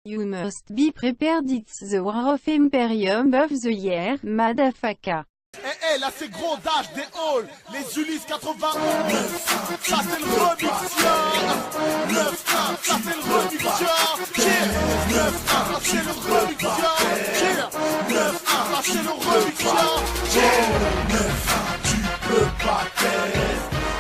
You must be prepared, it's the war of Imperium of the year, motherfucker. Eh, là c'est gros dash des halls, les Ulysse 91. Ça c'est le remix, 9-1, ça c'est le remix, 9-1, ça c'est le remix, 9-1, ça c'est le remix, 9-1, tu peux pas taire,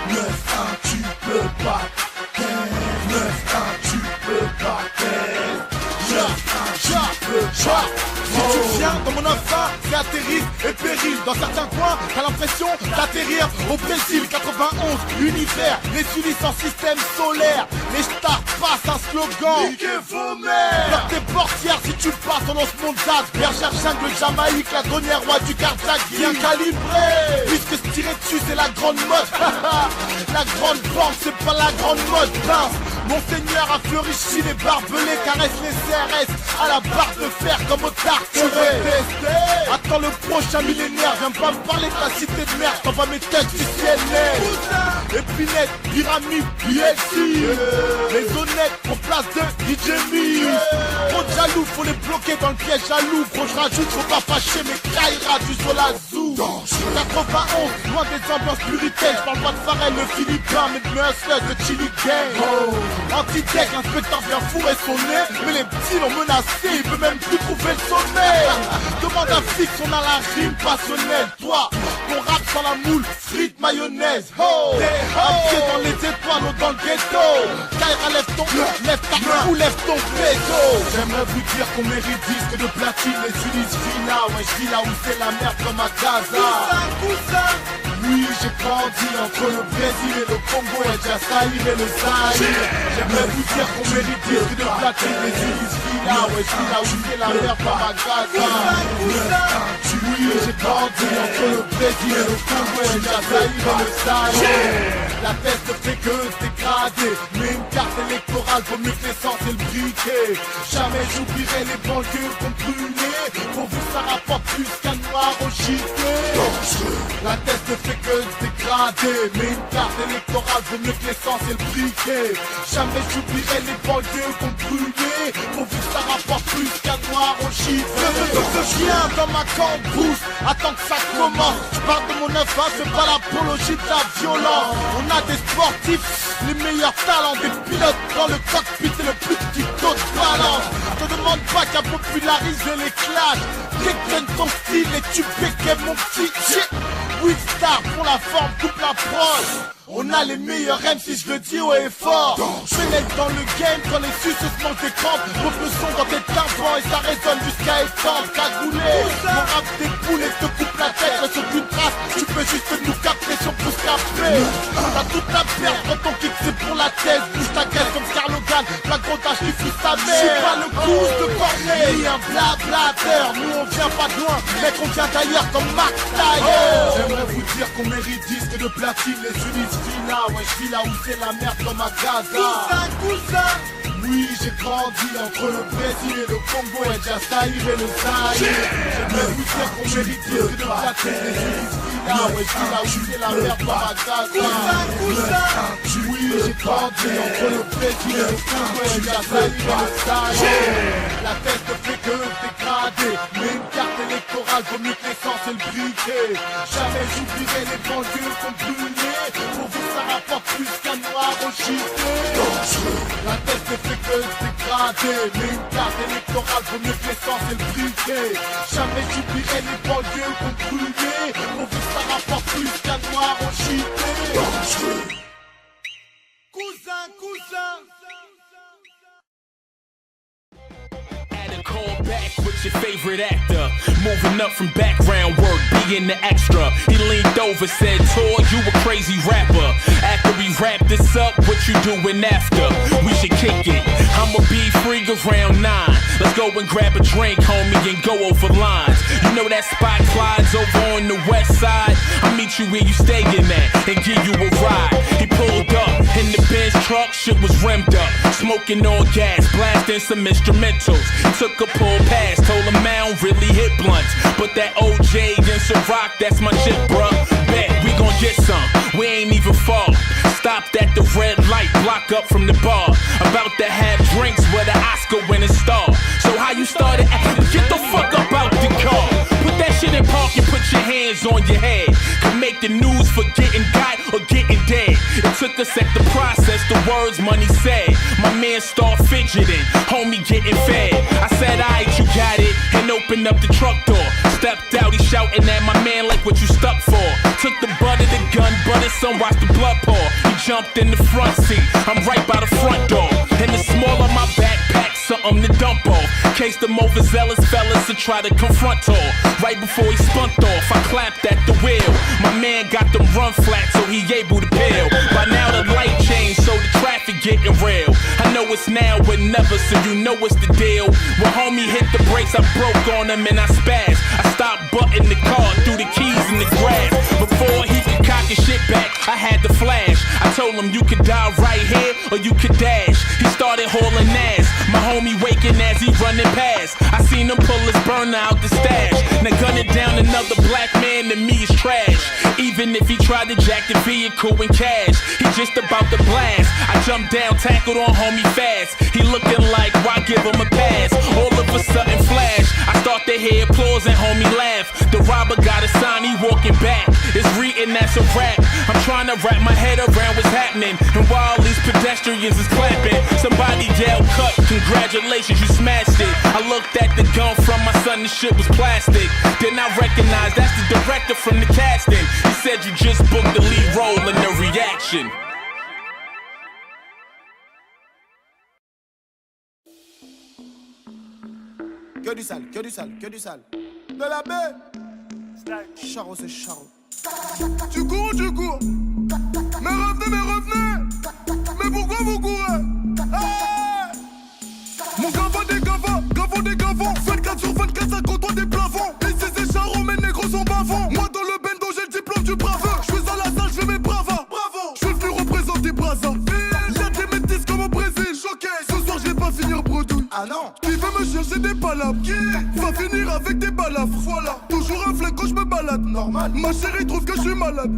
9-1, tu peux pas taire, 9-1, tu peux pas taire, 9-1, tu peux pas. Si tu viens dans mon 9-1, c'est atterrir et périr. Dans certains coins, t'as l'impression d'atterrir au Brésil. 91, univers, les Ulysses en système solaire. Les stars passent un slogan. Niquez vos mères. Bloque tes portières si tu passes dans ce monde d'Az. Bergère jungle Jamaïque, la grenière roi du Carthage. Bien calibré, puisque se tirer dessus c'est la grande mode. La grande bande c'est pas la grande mode. Pince. Monseigneur a fleuri les barbelés, caresse les CRS à la barre de fer comme au tarturé. Attends le prochain millénaire, viens pas me parler de la cité de merde, t'envoies mes textes du CNN. Épinette, pyramide, BLC. Les honnêtes en place de DJ Mi. Trop de jaloux, faut les bloquer dans le piège jaloux. Gros je rajoute, faut pas fâcher mes Kaira du Solazou. 91, loin des ambiances puritaines, j'parle pas de Pharrell, le Philippin, mais de Mercedes, de Chili Gang. Anti-tech, l'inspecteur vient fourrer son nez, mais les petits l'ont menacé, il peut même plus trouver le sommeil. Demande à Fix, on a la rime passionnelle. Toi, ton rap sans la moule, frites, mayonnaise. Oh, un pied dans les étoiles ou dans le ghetto. Kaira, lève ta main ou lève ton péto. J'aimerais vous dire qu'on mérite disque de platine. Les Ulysses Villa, ouais j'vis là où c'est la merde comme à Gaza. Cousin. Oui, j'ai grandi entre le Brésil et le Congo et déjà Zaïre et le Zaïre. J'aimerais vous dire qu'on mérite disque de platine. Les Ulysses Villa, ouais j'vis là où c'est la merde comme à Gaza. Oui, j'ai grandi entre le Brésil et le Congo et déjà Zaïre et le Zaïre. La tête ne fait que se dégrader, mais une carte électorale vaut mieux que l'essence et le briquet. Jamais j'oublierai les banlieues qu'on brûlait. Pour vous ça rapporte plus qu'un noir au gité. La tête ne fait que se dégrader, mais une carte électorale vaut mieux que l'essence et le briquet. Jamais j'oublierai les banlieues qu'on brûlait. Pour vous ça rapporte plus qu'un noir au gité. Je viens dans ma cambrousse, attends que ça commence. Je parle de mon 9-1, c'est pas l'apologie de la violence. On a des sportifs, les meilleurs talents, des pilotes dans le cockpit et le plus petit taux de balance. Je te demande pas qu'à populariser les clashs. Dégaine ton style et tu péquais mon petit shit. Star pour la forme, coupe la prod. On a les meilleurs M si je le dis haut et fort. Je pénètre dans le game quand les suces se mangent des crampes. Monte le son dans tes tympans et ça résonne jusqu'à étendre. Cagoulé, mon rap déboule et te coupe la tête. Reste aucune trace, tu peux juste nous capter sur pouce capé. T'as toute la perte quand ton kick c'est pour la tête. Bouge ta gueule comme Scarlogan, la grontage qui fout sa mère. J'suis pas le couche de Corneille, ni un blablateur. Nous on vient pas de loin, mec on vient d'ailleurs comme Max Taylor. J'aimerais vous dire qu'on mérite disque de platine, les Ulysses Villa, ouais j'vis là où c'est la merde comme à Gaza. Cousin. Oui, j'ai grandi entre le Brésil et le Congo et déjà Zaïre et le Zaïre. J'aimerais vous dire qu'on mérite disque de platine, les Ulysses Villa, ouais j'vis là où c'est la merde comme à Gaza. Oui, j'ai grandi entre le Brésil et le Congo et déjà Zaïre et le Zaïre. La tête ne fait que dégrader, mais une carte électorale vaut mieux que l'essence et le briquet. Jamais j'oublierai les banlieues qu'on brûlait. Pour vous ça rapporte plus qu'un noir au gité. La tête ne fait que se dégrader, mais une carte électorale vaut mieux que l'essence et le briquet. Jamais j'oublierai les banlieues qu'on brûlait. Pour vous ça rapporte plus qu'un noir au gité. Cousin. Call back with your favorite actor. Moving up from background work, being the extra. He leaned over, said, Tor, you a crazy rapper. After we wrap this up, what you doing after? We should kick it. I'ma be free around 9. Let's go and grab a drink, homie, and go over lines. You know that spot Clyde's over on the west side? I'll meet you where you stayin' at and give you a ride. He pulled up in the Benz truck, shit was rimmed up. Smoking on gas, blasting some instrumentals. Took a pull pass, told him I don't really hit blunts. But that OJ and Ciroc, that's my shit, bruh. bet we gon' get some. We ain't even far. Stopped at the red light, block up from the bar. About to have drinks with an Oscar-winning star. So how you started? Get the fuck up out the car. Put that shit in park and put your hands on your head. Can make the news for getting got or getting dead. It took a sec to process the words money said. My man start fidgeting, homie getting fed. I said, alright, you got it, and opened up the truck door. Stepped out, he shouting at my man like what you stuck for. Took the butt of the gun, but his son watched the blood pour. He jumped in the front seat, I'm right by the front door. In the small of my backpack, something to dump off. Case the overzealous fellas to try to confront her. Right before he spunked off, I clapped at the wheel. My man got them run flat, so he able to peel. By now the light changed, so the traffic getting real. I know it's now or never, so you know what's the deal. When homie hit the brakes, I broke on him and I spazzed. I stopped butting the car, threw the keys in the grass. Before he could cock his shit back, I had to flash. I told him you could die right here or you could dash. He started hauling ass, my homie waking as he running past. I seen him pull his burner out the stash. Now gunning down another black man to me is trash. Even if he tried to jack the vehicle and cash, he just about to blast. I jumped down, tackled on homie fast. He looking like, why give him a pass? All of a sudden flash, I start to hear applause and homie laugh. The robber got a sign, he walking back. It's reading, that's a rap. I'm trying to wrap my head around what's happening. And while these pedestrians is clapping, somebody yelled, cut, congratulations, you smashed it. I looked at the gun from my son, the shit was plastic. Then I recognized that's the director from the casting. He said you just booked the lead role in the reaction. Que du sale, que du sale, que du sale. De la baie. Charo, c'est charo. Tu cours. Mais revenez. Mais pourquoi vous courez? Hey, mon gavant des gavants. 24 sur 24, ça compte des plafonds. Ici c'est charo, mes négros sont bavants. Moi dans le bendo, j'ai le diplôme du braveur. Je suis à la salle, je fais mes bravas. Bravo, je suis venu représenter Brazza. Y'a des métis comme au Brésil. Choqué, ce soir je vais pas finir bredouille. Ah non, qui veut me chercher des palabres? Qui va finir avec des balafres? Voilà, toujours un flingue quand je me balade. Normal, ma chérie trouve que je suis malade.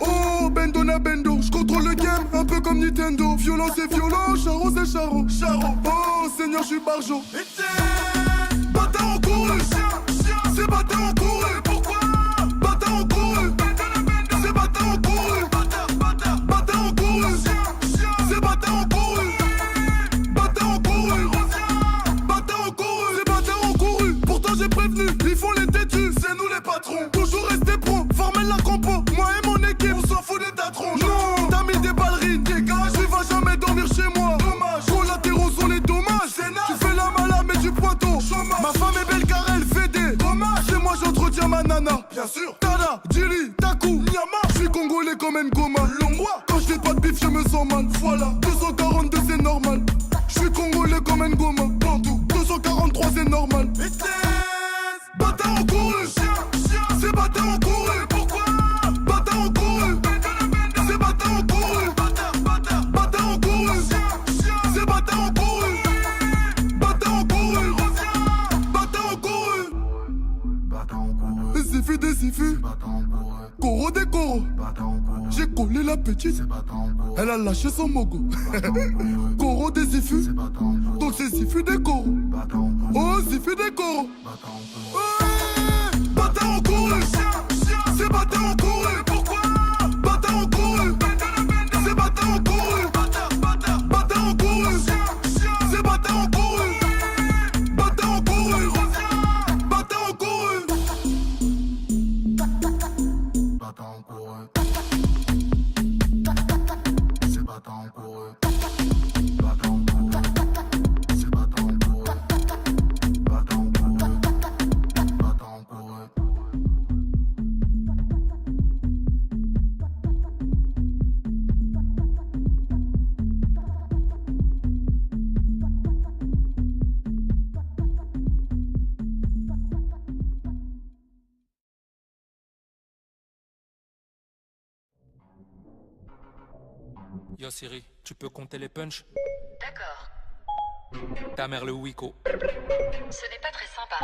Oh, bendo na bendo, je contrôle le game, un peu comme Nintendo. Violent c'est violent, charo c'est charo. Oh, Seigneur, je suis barjo. Bâtard en couru, c'est bâtard en couru. Pourquoi? Bâtard en couru, c'est bâtard en couru. Bâtard en couru, c'est bâtard en couru. Bâtard en couru, bâtard en couru, c'est bâtard en couru. Pourtant j'ai prévenu, ils font les têtus, c'est nous les patrons. Toujours rester pro, former la compo. Moi et mon équipe, on s'en fout des tatrons. Non, t'as mis des ballerines, dégage, tu vas jamais dormir chez moi. Dommage, collatéraux sont les dommages. Tu fais la malade mais du pointeau. Ma femme est belle car elle fait des dommages. C'est moi j'entretiens ma nana. Bien sûr. Tada, Djili, Taku, Nyama. Je suis congolais comme Ngoma. Longwa. Quand je fais pas de bif je me sens mal. Voilà, 242 c'est normal. Je suis congolais comme Ngoma. Bantou, 243 c'est normal. Bâtard en couru, c'est bâtard en couru. Pourquoi? Bâtard en couru, c'est bâtard en couru. Bâtard en couru, c'est bâtard en couru. Bâtard en couru, bâtard en couru. Zifu des zifus, Koro des koros. J'ai collé la petite, elle a lâché son mogo. Koro des zifus, donc c'est zifu des koros. Oh, zifu des koros. Bâtard en couru, c'est bâtard en couru. Pourquoi? Bâtard en couru, c'est bâtard en couru. Bâtard en couru, c'est bâtard en couru. Bâtard en couru, bâtard en couru. Bâtard en couru, c'est bâtard en couru. Bâtard en couru, c'est bâtard en couru. Bâtard en couru, bâtard en couru. Yo Siri, tu peux compter les punchs? D'accord. Ta mère le Wiko. Ce n'est pas très sympa.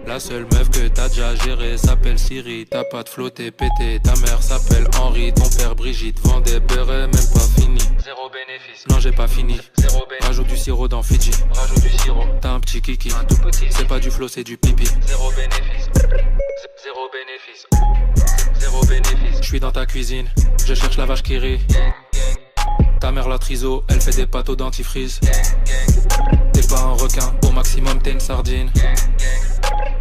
La seule meuf que t'as déjà gérée s'appelle Siri. T'as pas de flot, t'es pété. Ta mère s'appelle Henri. Ton père Brigitte vend des bérets, même pas fini. Zéro bénéfice. Non, j'ai pas fini. Zéro bénéfice. Rajoute du sirop dans Fidji. Rajoute du sirop. T'as un petit kiki. Un tout petit. C'est pas du flot, c'est du pipi. Zéro bénéfice. Zéro bénéfice. Zéro bénéfice. Je suis dans ta cuisine. Je cherche la vache qui rit. Ta mère la triso, elle fait des pâtes au dentifrice. T'es pas un requin, au maximum t'es une sardine.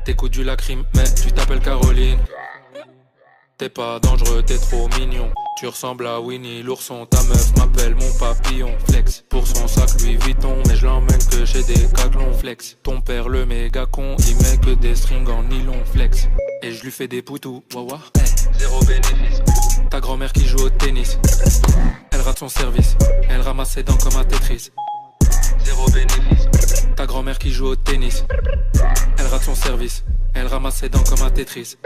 T'écoutes du lacryme, mais tu t'appelles Caroline. T'es pas dangereux, t'es trop mignon. Tu ressembles à Winnie l'ourson. Ta meuf m'appelle mon papillon. Flex, pour son sac Louis Vuitton. Mais je l'emmène que chez des caclons. Flex, ton père le méga con. Il met que des strings en nylon. Flex, et je lui fais des poutous. Wawa, hey. Zéro bénéfice. Ta grand-mère qui joue au tennis. Elle rate son service. Elle ramasse ses dents comme un Tetris. Zéro bénéfice. Ta grand-mère qui joue au tennis. Elle rate son service. Elle ramasse ses dents comme un Tetris.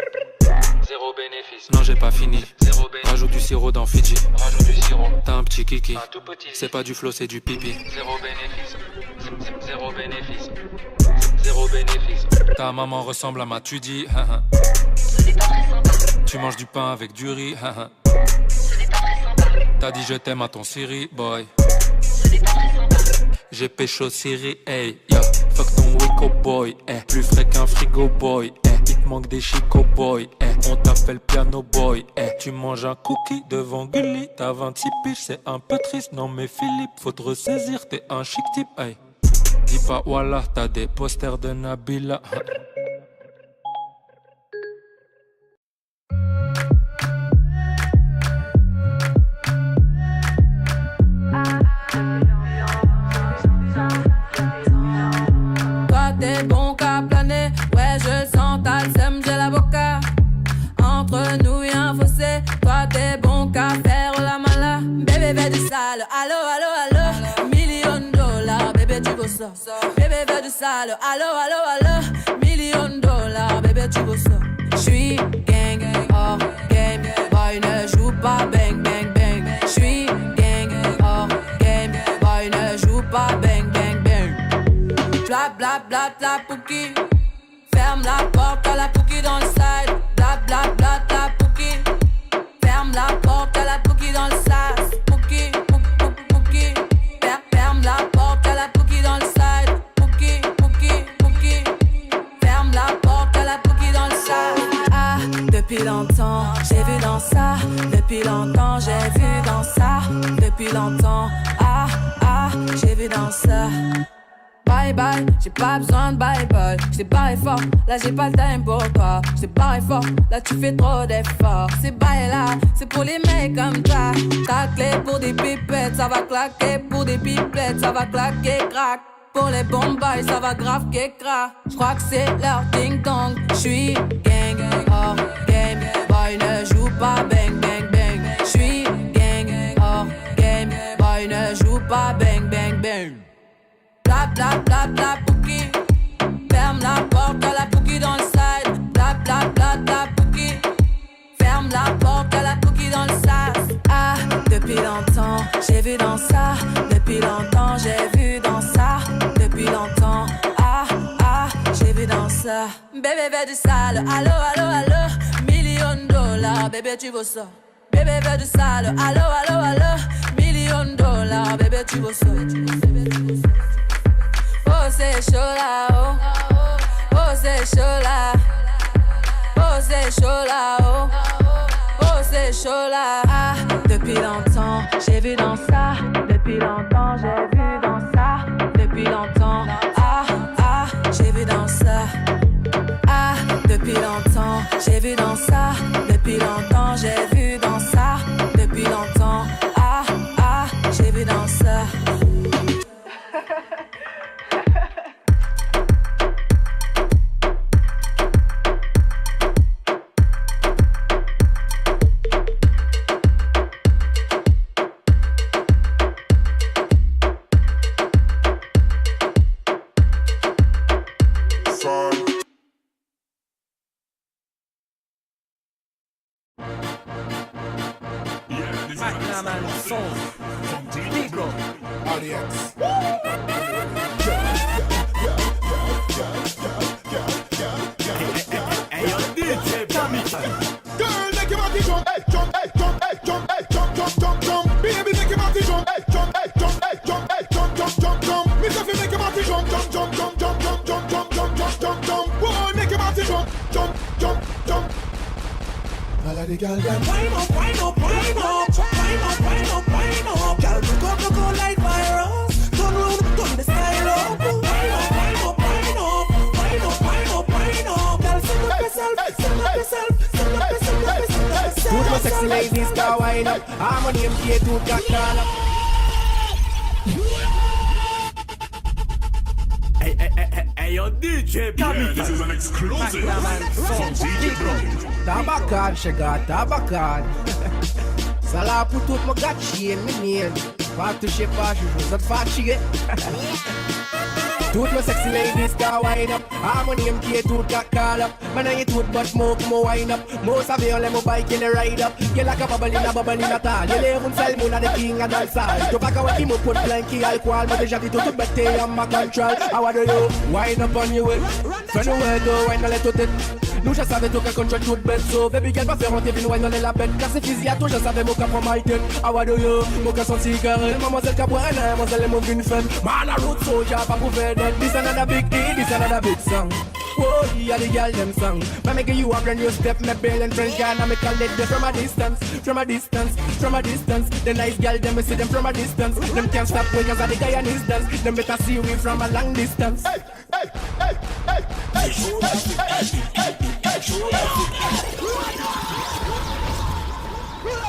Zéro bénéfice. Non, j'ai pas fini. Zéro bénéfice. Rajoute du sirop dans Fidji. Rajoute du sirop. T'as un petit kiki. Un tout petit. C'est pas du flot, c'est du pipi. Zéro bénéfice. Zéro bénéfice. Zéro bénéfice. Ta maman ressemble à ma Tudi. Ce n'est pas très sympa. Tu manges du pain avec du riz. Ce n'est pas très sympa. T'as dit je t'aime à ton Siri, boy. Ce n'est pas très sympa. J'ai pécho Siri, hey, yeah. Fuck ton Wiko boy, eh. Plus frais qu'un frigo boy, eh. Il te manque des chico boy, eh. On t'appelle piano boy, eh. Tu manges un cookie devant Gulli. T'as 26 piges, c'est un peu triste. Non mais Philippe, faut te ressaisir, t'es un chic type, hey. Dis pas voilà, t'as des posters de Nabila. T'es bon qu'à planer, ouais je sens t'as le seum, j'ai l'avocat. Entre nous y'a un fossé, toi t'es bon qu'à faire la mala. Bébé veut du sale, allo allo allo. $1 000 000, bébé tu veux ça. Bébé veut du sale, allo allo allo. $1 000 000, bébé tu veux ça. J'suis gang, hors game, boy ne joue pas bang bang bang. J'suis gang, hors game, boy ne joue pas bang bang bang. Bla bla bla bla pouki. Ferme la porte à la pouki dans le side. Bla bla bla bla pouki. Ferme la porte à la pouki dans le side. Pouki, pouki. Ferme la porte à la pouki dans le side. Pouki, pouki. Ferme la porte à la pouki dans le side. Ah, depuis longtemps, j'ai vu dans ça. Depuis longtemps, j'ai vu dans ça. Depuis longtemps, ah, j'ai vu dans ça. Bye bye, j'ai pas besoin de bye bye. J't'ai barré fort, là j'ai pas le time pour toi. J't'ai barré fort, là tu fais trop d'efforts. C'est bye là, c'est pour les mecs comme toi. Ta clé pour des pipettes, ça va claquer. Pour des pipettes, ça va claquer, crack. Pour les bombes, ça va grave qu'écra. J'crois que c'est leur ding dong. J'suis gang, hors game. Boy ne joue pas bang bang bang. J'suis gang, hors game. Boy ne joue pas bang bang bang. Bla bla bla bla pouki. Ferme la porte à la pouki dans le side. Bla bla bla bla pouki. Ferme la porte à la pouki dans le side. Ah, depuis longtemps, j'ai vu dans ça. Depuis longtemps, j'ai vu dans ça. Depuis longtemps, j'ai vu dans ça. Bébé veut du sale, allo allo allo. $1 000 000, bébé tu veux ça. Bébé veut du sale, allo allo allo. $1 000 000, bébé tu veux ça. Oh c'est chaud là, oh c'est chaud là, oh c'est chaud là, oh c'est chaud là. Ah, depuis longtemps, j'ai vu dans ça. Depuis longtemps, j'ai vu dans ça. Depuis longtemps, j'ai vu dans ça. Ah, depuis longtemps, j'ai vu dans ça. Depuis longtemps, j'ai vu dans ça. Depuis longtemps, j'ai vu dans ça. All of the girl them wine up, wine up, wine up, wine up, wine up, wine up. Girl, broke out like virus. Turn round, turn the style up. Wine up, wine up, wine up, wine up, wine up, wine up. Girl, send up yourself, send up yourself, send up yourself, send up yourself. Good for sexy ladies, go wine up. Harmony MK to got call up. Hey, yo, DJ, Yeah, this is an exclusive from DJ Bro. Tabacan, chega, tabacan. Sala pour tout mon gâchis, menino. Va toucher pas, je vous ai fatigué. Toutes my sexy ladies can wind up. Harmony MK tout got call up. Man I eat tout but more come wind up. Most of you let me bike in the ride up. You like a bubble in a tal. You live on Salmon at the king and all side. To back away him put plenty alcohol. But déjà dit tout bête on my control. How do you wind up on your way? From the way go wind a let tout it. Nous je savais tout qu'un contrôle tout bête. So baby girl va faire monter vin wine on la bête. Car c'est physique à tout je savais mon cap from my tête. How do you? Mon cas son cigarette. Mademoiselle Capoeira, mademoiselle mon vin femme. Man a road soldier pas pour faire dead. This another big hit, this another big song. Whoa, yeah, the girl them song. Man make you a brand new step, me bail and French girl, and me call it them from a distance, from a distance, from a distance. The nice girl them, me see them from a distance. Them can't stop when cause of the guy and his dance. Them better see we from a long distance. Hey, hey, hey, hey, hey, show that shit, hey, hey, hey, show that shit.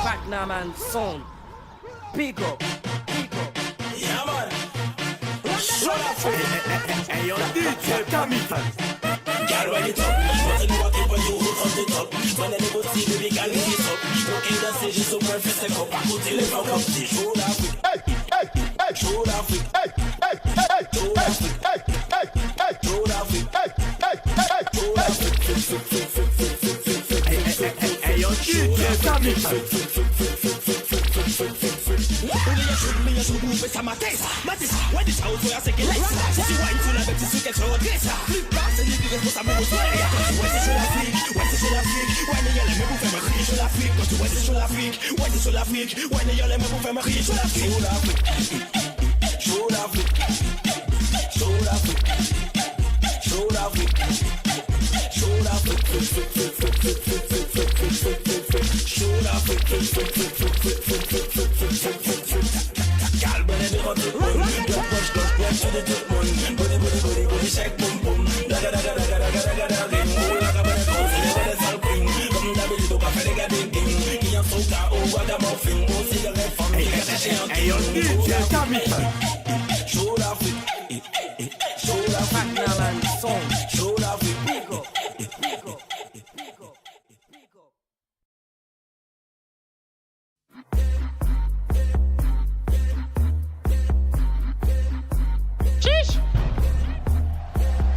Platinum and Son. Pick up. Yeah, man. Hey, yo, DJ, Camille. Girl, when it up, nothing what it when you hook on the top. When they never see baby girl, it up. Broken the stage is so perfect, step up. Put it in front of the show that quick. Hey, hey, hey, show that quick. Hey, hey, hey, show that quick. Hey, hey, hey, show that quick. Hey, hey, hey, show that quick. Hey, yo, DJ, Camille. You should move it to my taste. Matis, when the child for a second life. She went to the bed to see get your grace. Flip back and you give us some more swear. When the should have freak, when the should have freak. When the yellow move from a creek, should have freak. But when the should have freak, when the should have freak. When the yellow move from a creek, should have freak. Should have freak. Should have freak. Should have freak. Should have freak. Should have freak. Gal, when they run to run, push to the tip one. Booty, shake, boom, boom. Daga, ring, like a better cause, let us all bring. Come down, baby, look up, they got ding, ding. He a soca, oh, what a muffin, oh, cigarette from me. Hey, yo, DJ, Camille. Show that fit, show that Platinum and Son. show that fit. Pick up.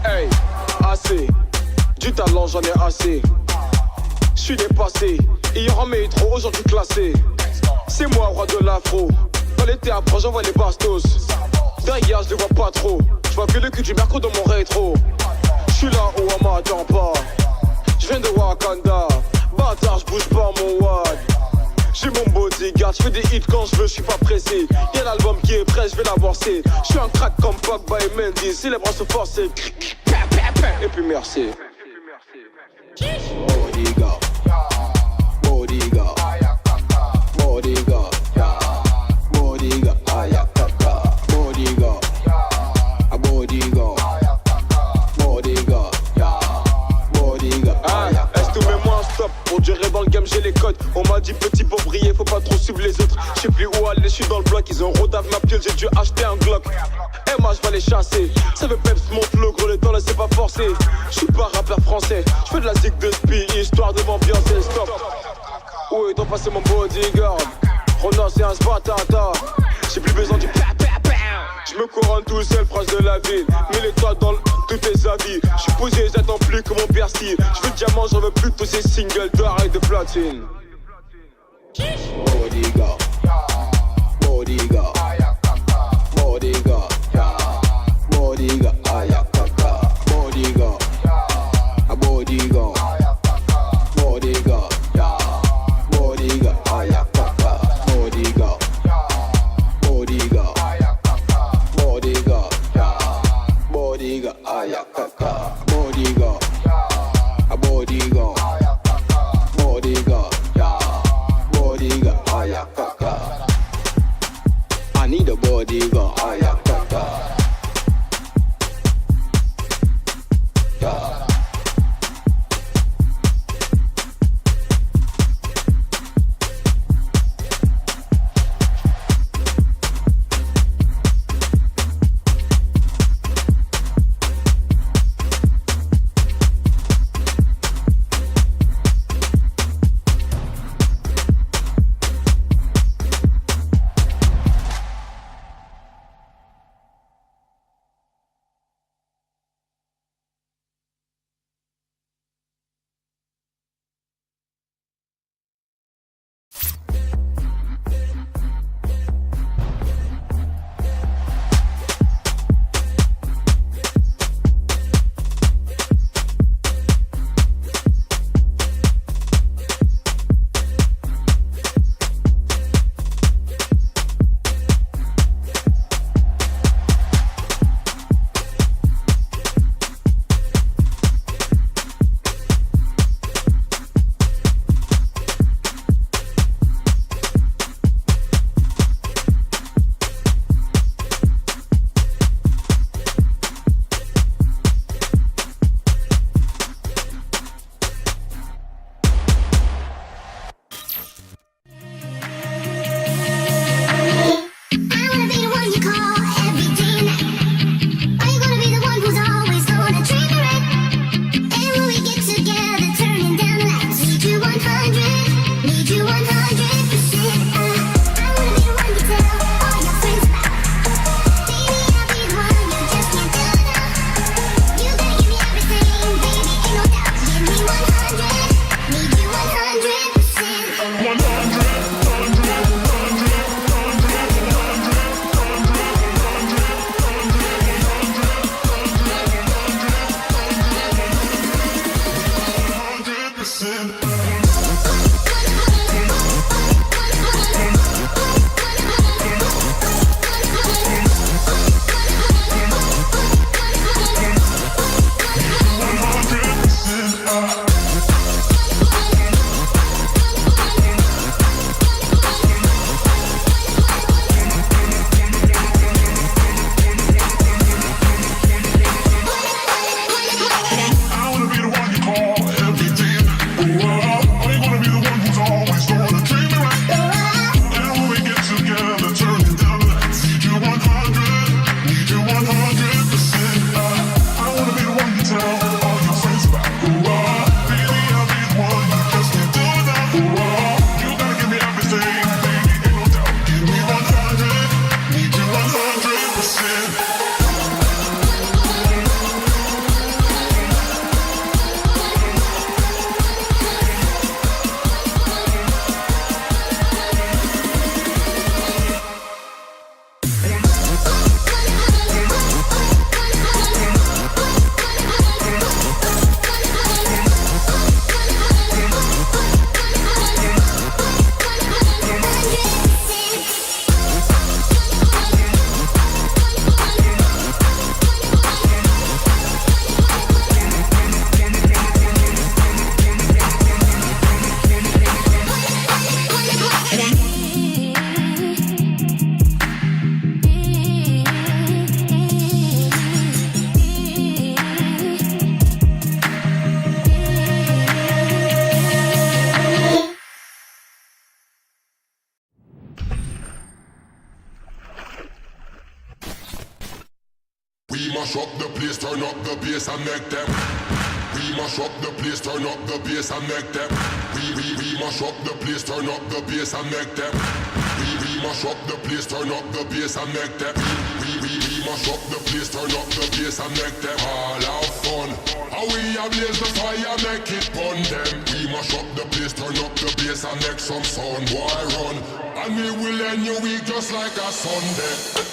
Hey, assez, du talent j'en ai assez. J'suis dépassé, hier en métro, aujourd'hui classé. C'est moi roi de l'afro, dans les théâtres j'envoie les bastos. Derrière je les vois pas trop, j'vois que le cul du merco dans mon rétro. J'suis là où on m'attend pas, j'viens de Wakanda. Bâtard j'bouge pas mon wad. J'ai mon bodyguard, j'fais des hits quand j'veux, j'suis pas pressé. Y'a l'album qui est prêt, j'vais l'avancer. J'suis un crack comme Pogba et Mendy, si les bras sont forcés. Et puis merci. Bodyguard, bodyguard, bodyguard, bodyguard, ayakaka, bodyguard, bodyguard, bodyguard, bodyguard. Est-ce que mets-moi un stop? Pour durer dans le game j'ai les codes. On m'a dit petit pour briller, faut pas trop suivre les autres. J'sais plus où aller, j'suis dans le bloc. Ils ont rodave ma pile, j'ai dû acheter un Glock. Et moi j'vais les chasser. Ça veut peps mon flow, gros les temps laissez pas forcer. J'suis pas rappeur français, j'fais de la zig de spi, histoire de m'ambiancer, stop. Où est-on passé mon bodyguard? Rona c'est un spatata. J'ai plus besoin du pa. J'me couronne tout seul, prince de la ville. Mille étoiles dans tous tes avis. J'suis posé, j'attends plus que mon Bercy. J'veux le diamant, j'en veux plus tous ces singles d'or et de platine. Bodyguard, bodyguard, bodyguard, bodyguard, ayakaka, bodyguard, bodyguard, bodyguard, bodyguard, ayakaka, bodyguard, bodyguard, bodyguard, bodyguard, ayakaka, bodyguard, bodyguard, bodyguard, mash up the place, turn up the bass and make them. We mash up the place, turn up the bass and make them. We mash up the place, turn up the bass and make them. We mash up the place, turn up the bass and make them. We mash up the place, turn up the bass and make them all have fun. How we ablaze the fire, make it burn them. We mash up the place, turn up the bass and make some sound, boy run. And we will end your week just like a Sunday.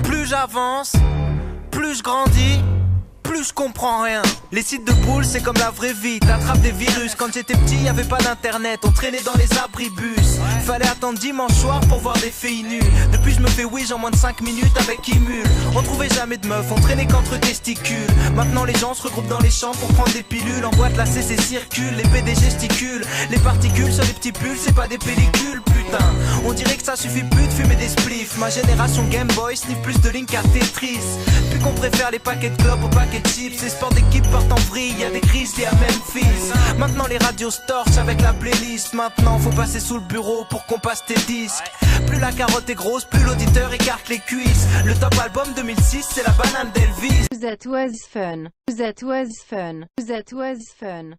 Plus j'avance, plus je grandis, plus je comprends rien. Les sites de boules c'est comme la vraie vie, t'attrapes des virus. Quand j'étais petit y'avait pas d'internet, on traînait dans les abribus. Fallait attendre dimanche soir pour voir des filles nues. Depuis je me fais wish en moins de 5 minutes avec Imul. On trouvait jamais de meufs, on traînait qu'entre testicules. Maintenant les gens se regroupent dans les champs pour prendre des pilules. En boîte la CC circule, les PD gesticulent. Les particules sur les petits pulls, c'est pas des pellicules. Putain, on dirait que ça suffit plus de fumer des spliffs. Ma génération Game Boy sniff plus de Link à Tetris. Puis qu'on préfère les paquets de clopes aux paquets de chips. Les sports d'équipe partent en vrille, y'a des Grizzlies à Memphis. Maintenant les radios se torchent avec la playlist. Maintenant faut passer sous le bureau pour qu'on passe tes disques. Plus la carotte est grosse, plus l'auditeur écarte les cuisses. Le top album 2006 c'est la banane d'Elvis. That was fun. That was fun. That was fun.